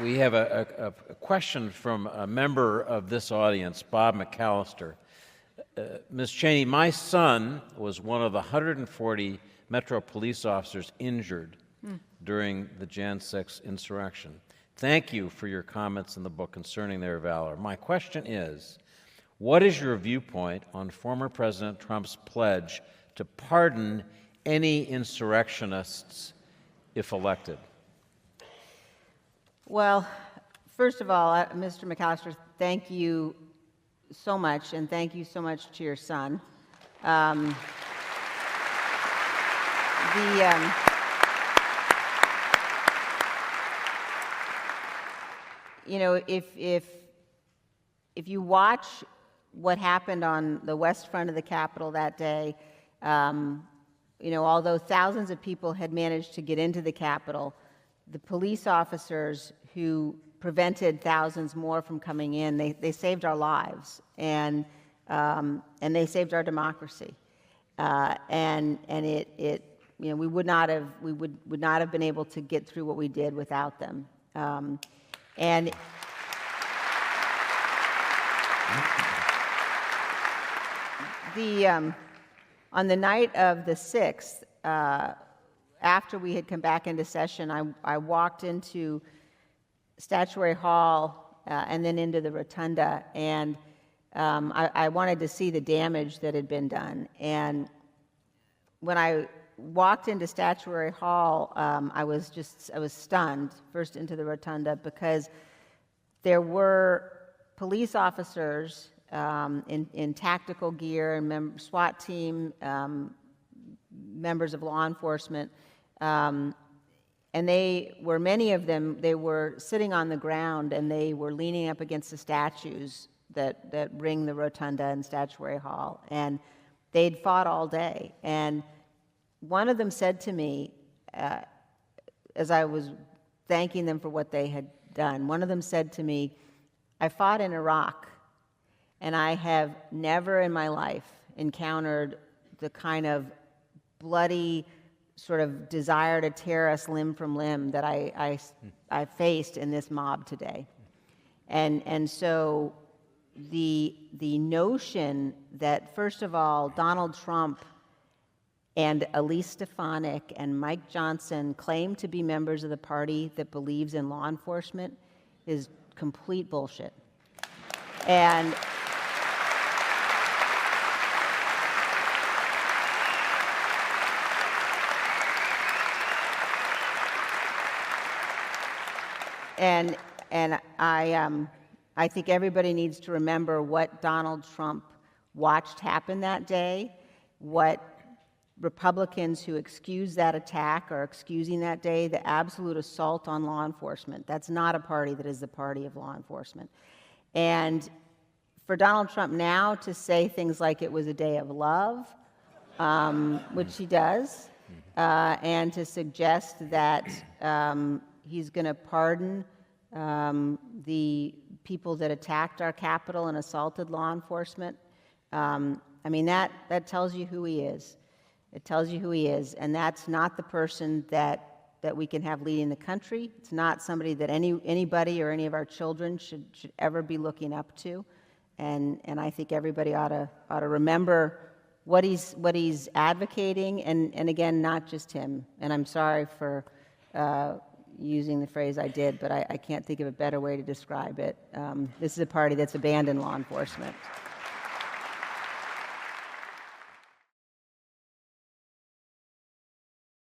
We have a question from a member of this audience, Bob McAllister. Ms. Cheney, my son was one of the 140 Metro police officers injured during the Jan 6 insurrection. Thank you for your comments in the book concerning their valor. My question is, what is your viewpoint on former President Trump's pledge to pardon any insurrectionists if elected? Well, first of all, Mr. McAllister, thank you so much, and thank you so much to your son. You know, if you watch what happened on the west front of the Capitol that day, you know, although thousands of people had managed to get into the Capitol, the police officers who prevented thousands more from coming in, they saved our lives, and they saved our democracy, and it you know, we would not have been able to get through what we did without them. And on the night of the 6th, after we had come back into session, I walked into Statuary Hall and then into the rotunda, and I wanted to see the damage that had been done. And when I walked into Statuary Hall, I was stunned, first into the rotunda, because there were police officers in tactical gear and SWAT team, members of law enforcement, and they were, many of them, they were sitting on the ground and they were leaning up against the statues that ring the rotunda and Statuary Hall, and they'd fought all day. And one of them said to me, as I was thanking them for what they had done, one of them said to me, "I fought in Iraq, and I have never in my life encountered the kind of bloody sort of desire to tear us limb from limb that I faced in this mob today." And so the notion that, first of all, Donald Trump and Elise Stefanik and Mike Johnson claim to be members of the party that believes in law enforcement is complete bullshit. And I think everybody needs to remember what Donald Trump watched happen that day, what Republicans who excuse that attack are excusing that day, the absolute assault on law enforcement. That's not a party that is the party of law enforcement. And for Donald Trump now to say things like it was a day of love, which he does, and to suggest that he's going to pardon the people that attacked our Capitol and assaulted law enforcement, I mean, that tells you who he is. It tells you who he is, and that's not the person that we can have leading the country. It's not somebody that anybody or any of our children should ever be looking up to, and I think everybody ought to remember what he's advocating, and again, not just him. And I'm sorry for using the phrase I did, but I can't think of a better way to describe it. This is a party that's abandoned law enforcement.